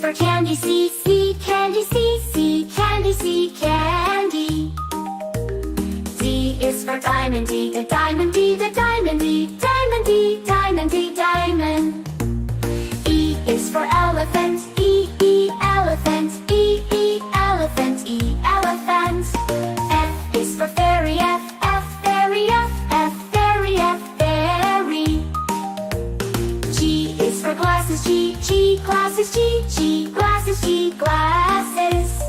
for candy, C, candy, C, candy, C, candy. D is for diamond, D, the diamond, D, the diamond, D, diamond, D, diamond, D, diamond. E is for elephant, E, elephant, E, elephant, E, elephant. F is for fairy, F, fairy, F, fairy, fairy. G is for glasses, G, glasses, G, glasses, G, glasses.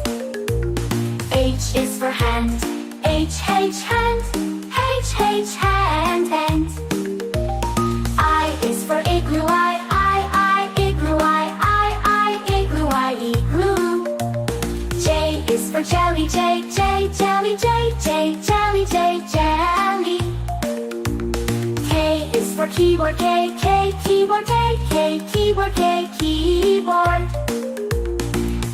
H is for hand, H, hand, H, hand. I is for igloo, I, igloo, I, igloo, I, igloo. J is for jelly, J, jelly, jelly, jelly. K is for keyboard, K, keyboard, K, keyboard, keyboard.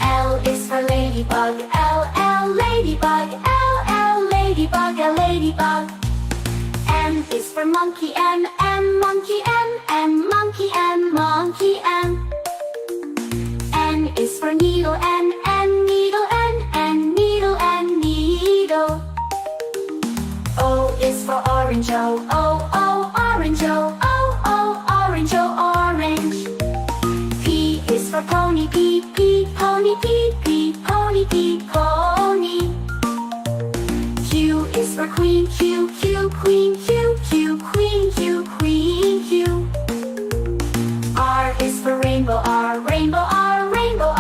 L is for ladybug, L, ladybug, L, ladybug, ladybug. M is for monkey, M, monkey, M, monkey, M, monkey, M. N is for needle, N, needle, N, needle, needle. O is for orange, O, orange, O, orange, orange. P is for pony, P, pony, P, pony, pony. Q is for queen, Q, queen, Q, queen, Q. R is for rainbow, R, rainbow, rainbow.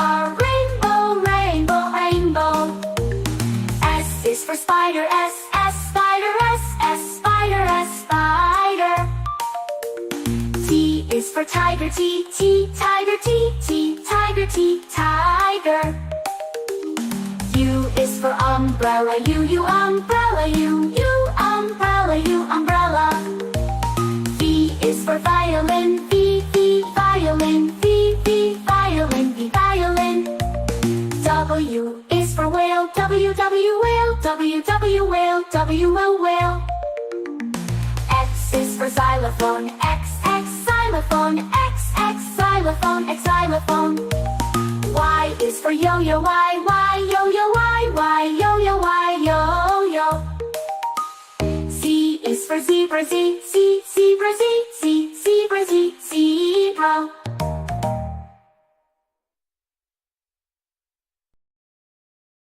S is for spider, S, spider, S, spider. T is for tiger, T, tiger, tiger, tiger. U is for umbrella, U, umbrella, U, umbrella, umbrella. V is for violin, V, violin, V, violin, violin. W is for whale, W, whale, W, whale, W, whale. X is for xylophone, X, xylophone, X, xylophone, xylophone. Y is for yo-yo, Y, yo-yo, Y, yo-yo, yo-yo. Z is for zebra, Z, zebra, Z, zebra, zebra.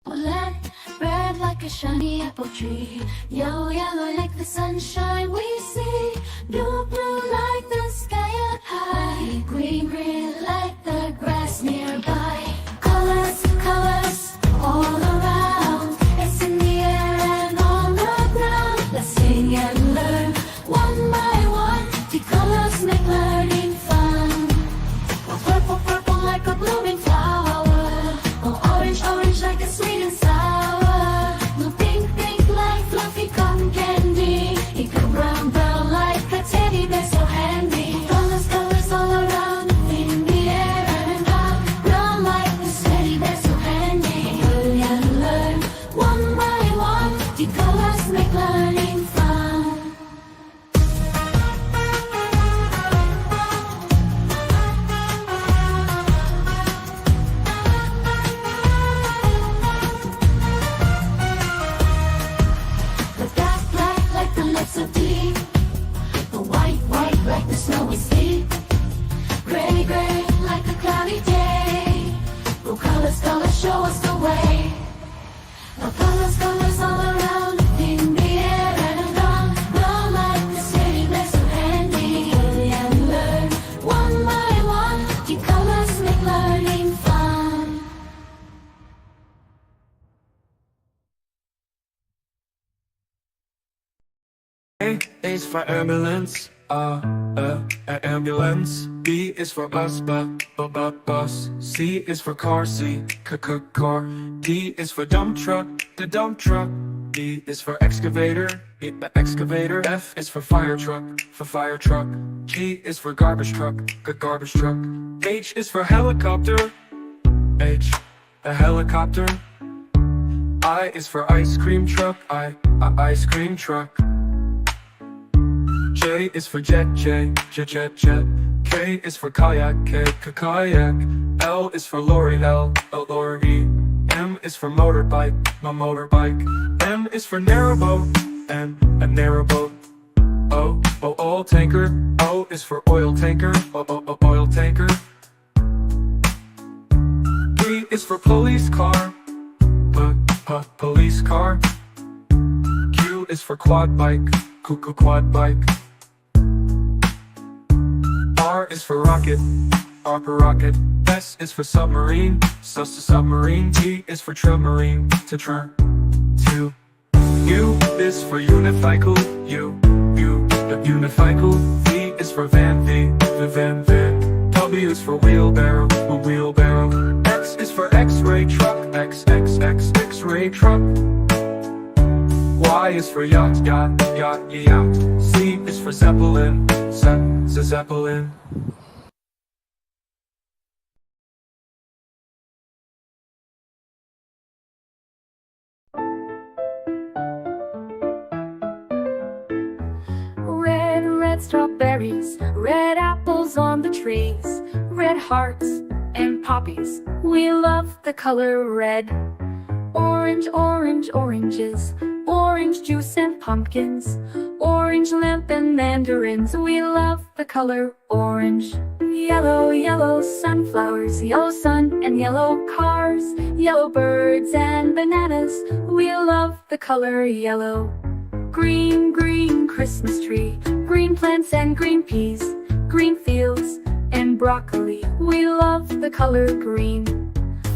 Black, red like a shiny apple tree. Yellow, yellow like the sunshine we see. Blue, blue like the sky up high. Green, green like the grass nearby. Colors, colors all around. It's in the air and on the ground. Let's sing and learn one by one. The colors make learning fun. Oh, purple, purple like a blooming flower. Oh, orange, orange like a sweet and sour. Blue, pink, pink like fluffy cotton candy. Eagle, brown, brown like a teddy bear so handy. Colors, colors all around. In the air and on brown like this teddy bear so handy. Learn and learn one by one. The colors make learning fun. The black, black like the lips of tea. The white, white like the snowy sea. Gray, gray like a cloudy day. Oh, colors, colors show us the way. The colors, colors all around. In the air and on like the city, they're so handy. Learn and learn one by one. The colors make learning fun. A is for ambulance, ambulance. B is for bus, bus. C is for car, car. D is for dump truck, the dump truck. E is for excavator, the excavator. F is for fire truck, G is for garbage truck, garbage truck. H is for helicopter, H, a helicopter. I is for ice cream truck, ice cream truck. J is for jet, jet. K is for kayak, kayak. L is for lorry, L-O-R-E. M is for motorbike, my motorbike. N is for narrowboat, N, a narrowboat. O, oil tanker, O is for oil tanker, oil tanker. P is for police car, police car. Q is for quad bike, quad bike. R is for rocket, rocket. S is for submarine, submarine. T is for submarine, to. U is for unicycle, unicycle. V is for van, van. W is for wheelbarrow, wheelbarrow. X is for X-ray truck, X-ray truck. Y is for yacht, yacht. Z is for zeppelin, zeppelin. Red strawberries, red apples on the trees, red hearts and poppies. We love the color red. Orange, oranges, orange juice and pumpkins, orange lamp and mandarins. We love the color orange. Yellow sunflowers, yellow sun and yellow cars, yellow birds and bananas. We love the color yellow. Green Christmas tree, green plants and green peas, green fields and broccoli. We love the color green.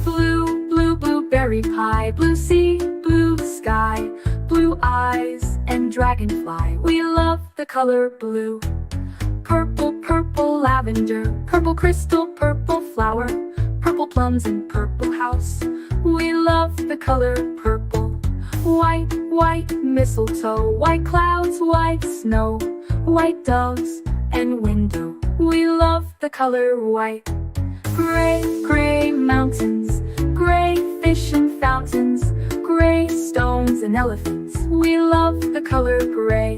Blue blueberry pie, blue sea, blue sky, blue eyes and dragonfly. We love the color blue. Purple lavender, purple crystal, purple flower, purple plums and purple house. We love the color purple. White mistletoe, white clouds, white snow, white doves and window. We love the color white. Gray mountains, gray fish and fountains, gray stones and elephants. We love the color gray.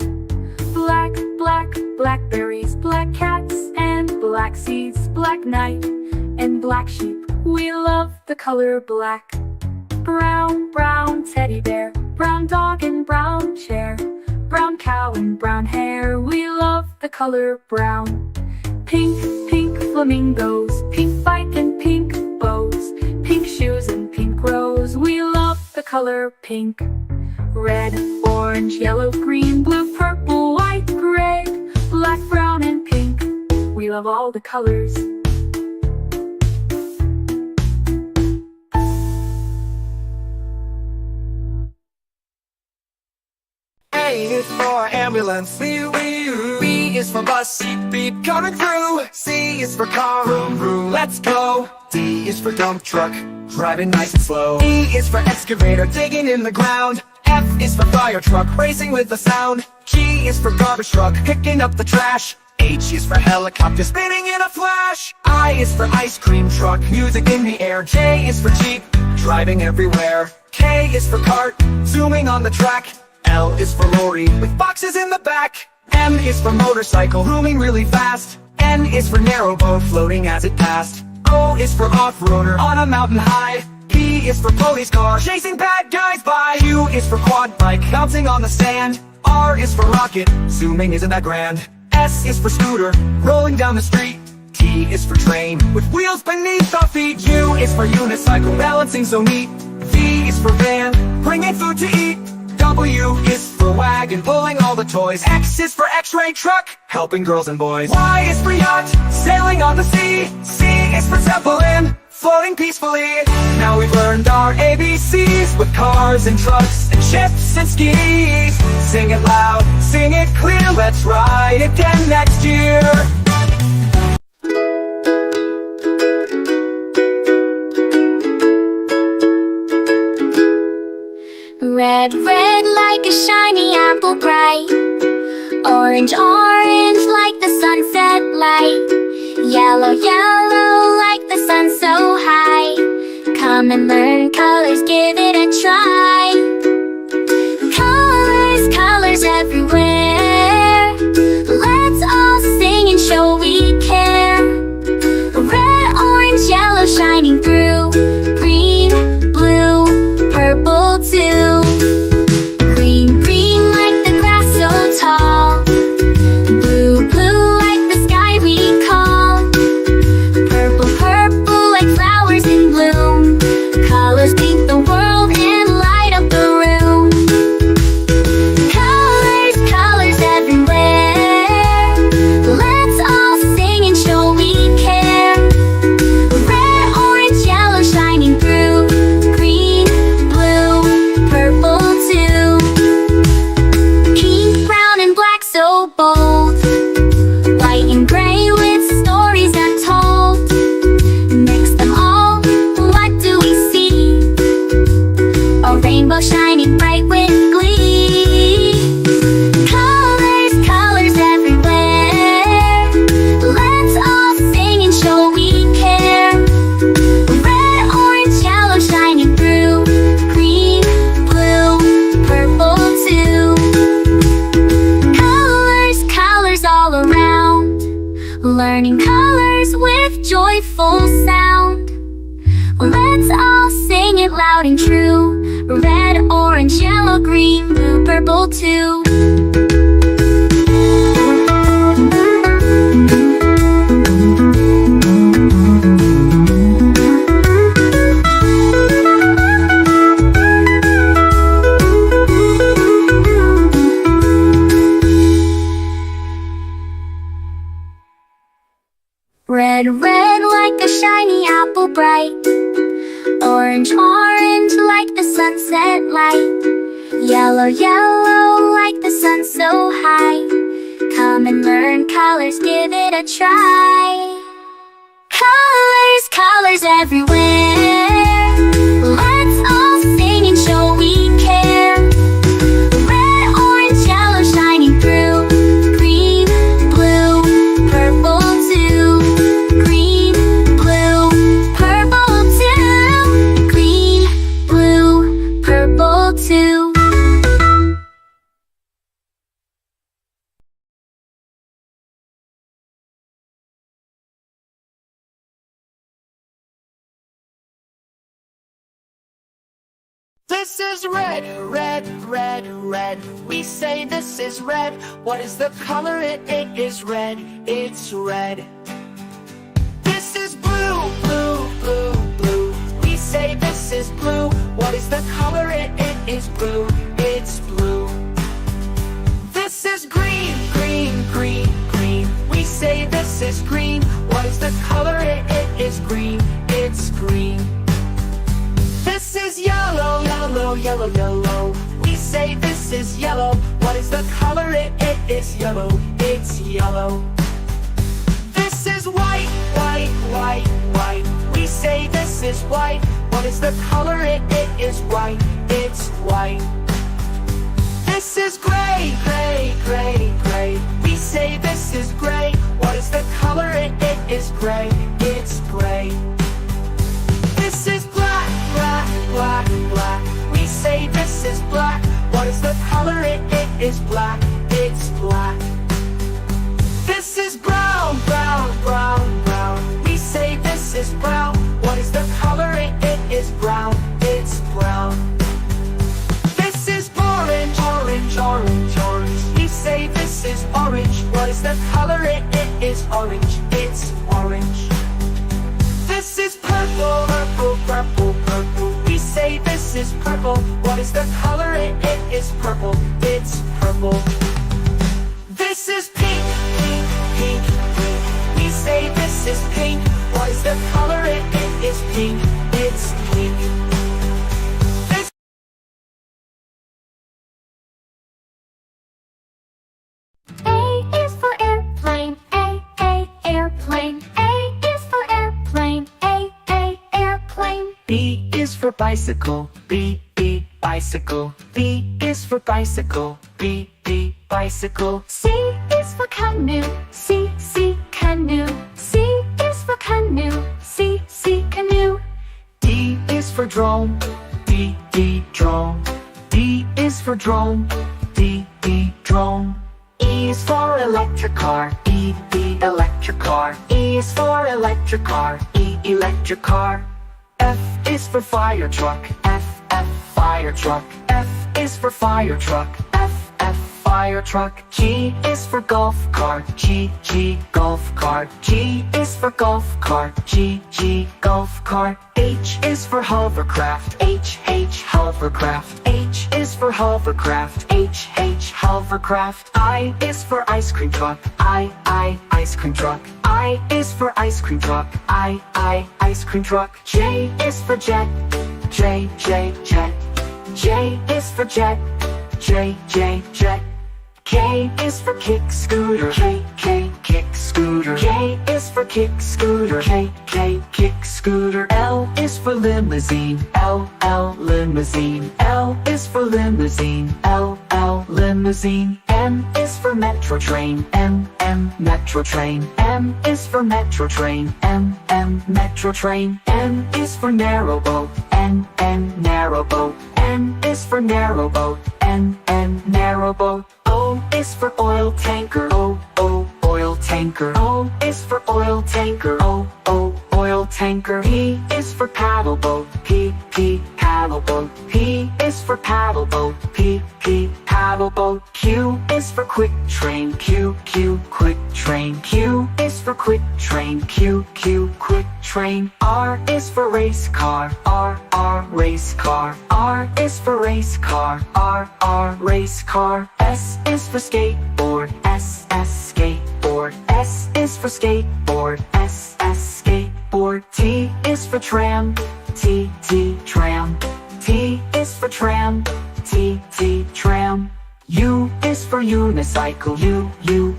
Blackberries, black cats and black seeds, black night and black sheep. We love the color black. Brown teddy bear, brown dog and brown chair, brown cow and brown hair. We love the color brown. Pink flamingos, pink bike and pink bows, pink shoes and pink rose. We love the color pink. Red, orange, yellow, green, blue, purple, white, gray, black, brown and pink. We love all the colors. A is for ambulance, B is for bus, beep coming through. C is for car, vroom, let's go. D is for dump truck, driving nice and slow. E is for excavator, digging in the ground. F is for fire truck, racing with the sound. G is for garbage truck, picking up the trash. H is for helicopter, spinning in a flash. I is for ice cream truck, music in the air. J is for jeep, driving everywhere. K is for cart, zooming on the track. L is for lorry, with boxes in the back. M is for motorcycle, zooming really fast. N is for narrowboat, floating as it passed. O is for off-roader, on a mountain high. P is for police car, chasing bad guys by. Q is for quad bike, bouncing on the sand. R is for rocket, zooming isn't that grand. S is for scooter, rolling down the street. T is for train, with wheels beneath our feet. U is for unicycle, balancing so neat. V is for van, bringing food to eat. W is for wagon, pulling all the toys. X is for X-ray truck, helping girls and boys. Y is for yacht, sailing on the sea. C is for zeppelin, floating peacefully. Now we've learned our ABCs, with cars and trucks and ships and skis. Sing it loud, sing it clear, let's ride again next year. Red like a shiny apple bright. Orange like the sunset light. Yellow like the sun so high. Come and learn colors, give it a try. Colors everywhere. Let's all sing and show we care. Red, orange, yellow, shine. colors with joyful sound. Let's all sing it loud and true. Red, orange, yellow, green, blue, purple too. Red, red like a shiny apple bright. Orange, orange like the sunset light. Yellow, yellow like the sun so high. Come and learn colors, give it a try. Colors, colors everywhere. Let's all sing and show we care. Red, orange, yellow shining through. Green, blue, purple too. Green, blue, purple too. Green, blue, purple too. This is red, red, red, red. We say this is red. What is the color? It is red. It's red. This is blue, blue, blue, blue. We say this is blue. What is the color? It is blue. It's blue. This is green, green, green, green. We say this is green. What is the color? It is green. It's green. This is yellow, yellow, yellow, yellow. We say this is yellow. What is the color? It is yellow. It's yellow. This is white, white, white, white. We say this is white. What is the color? It is white. It's white. This is gray, gray, gray, gray. We say this is gray. What is the color? It is gray. It's gray. This is black, black, black, black. We say this is black. What is the color? It is black. It's black. This is brown, brown, brown, brown. We say this is brown. What is the color? It is brown. It's brown. This is orange, orange, orange, orange. We say this is orange. What is the color? It is orange. It's orange. This is purple, purple, purple, purple. We say this is purple. What is the color? It is purple. It's purple. This is pink, pink, pink, pink. We say this is pink. What is the color? It is pink. It's pink. This A is for airplane. A, airplane. A is for airplane. A, airplane. B is for bicycle. B, bicycle. B is for bicycle. B, bicycle. C is for canoe. C, canoe. C is for canoe. C, canoe. D is for drone. D, drone. D is for drone. D, drone. E is for electric car. E, electric car. E is for electric car. E, electric car. F is for fire truck. F, fire truck. F is for fire truck. F, fire truck. G is for golf cart. G, golf cart. G is for golf cart. G, golf cart. H is for hovercraft. H, hovercraft. H is for hovercraft. H, hovercraft. I is for ice cream truck. I, ice cream truck. I is for ice cream truck. I, ice cream truck. J is for jet. J, jet. J is for jet. J, jet. K is for kick scooter. K, kick scooter. K is for kick scooter. K, kick scooter. L is for limousine. L, limousine. L is for limousine. L, limousine. M is for metro train. M, metro train. M is for metro train. M, metro train. N is for narrow boat. N, narrow boat. N is for narrow boat. N, narrow boat. O is for oil tanker. O, oil tanker. tanker. O is for oil tanker. O, oil tanker. P is for paddle boat. P, paddle boat. P is for paddle boat. P, paddle boat. Q is for quick train. Q, quick train. Q is for quick train. Q, quick train. R is for race car. R, race car. R is for race car. R, race car. S is for skateboard. S, skateboard. S is for skateboard. S, skateboard. T is for tram. T, tram. T is for tram. T, tram. U is for unicycle. U,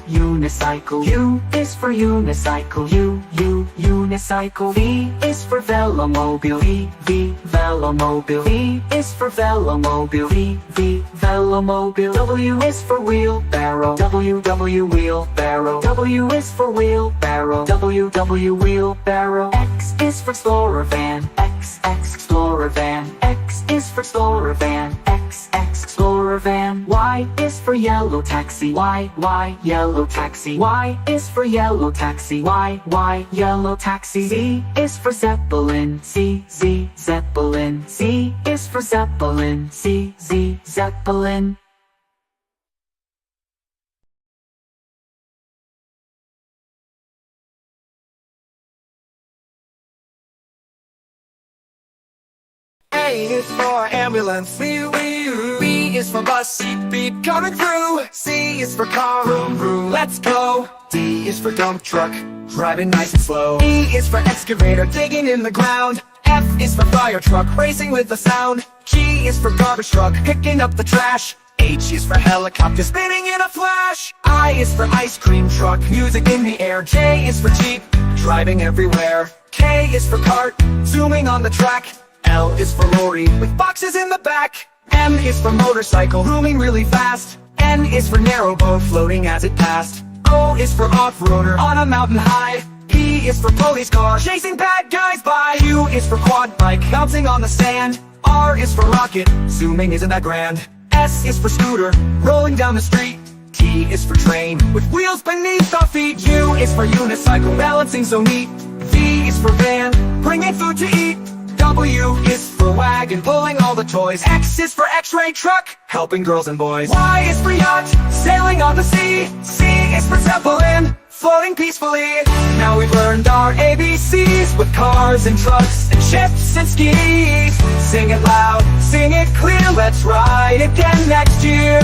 unicycle. U is for unicycle. U, unicycle. V is for velomobile. V, velomobile. V is for velomobile. V, velomobile. W is for wheelbarrow. W, wheelbarrow. W is for wheelbarrow. W, wheelbarrow. X is for explorer van. X, explorer van. X is for explorer van. X, explorer van. Y is for yellow taxi. Y, yellow taxi. Y is for yellow taxi. Y, yellow taxi. Z is for zeppelin. Z, zeppelin. Z is for zeppelin. Z, zeppelin. A is for ambulance. B is for bus. Beep, coming through. C is for car. Vroom, let's go. D is for dump truck, driving nice and slow. E is for excavator, digging in the ground. F is for fire truck, racing with the sound. G is for garbage truck, picking up the trash. H is for helicopter, spinning in a flash. I is for ice cream truck, music in the air. J is for jeep, driving everywhere. K is for cart, zooming on the track. L is for lorry, with boxes in the back. M is for motorcycle, zooming really fast. N is for narrow boat, floating as it passed. O is for off-roader, on a mountain high. P is for police car, chasing bad guys by. Q is for quad bike, bouncing on the sand. R is for rocket, zooming isn't that grand. S is for scooter, rolling down the street. T is for train, with wheels beneath our feet. U is for unicycle, balancing so neat. V is for van, bringing food to eat. W is for wagon, pulling all the toys. X is for x-ray truck, helping girls and boys. Y is for yacht, sailing on the sea. C is for zeppelin, floating peacefully. Now we've learned our ABCs, with cars and trucks and ships and skis. Sing it loud, sing it clear, let's ride again next year.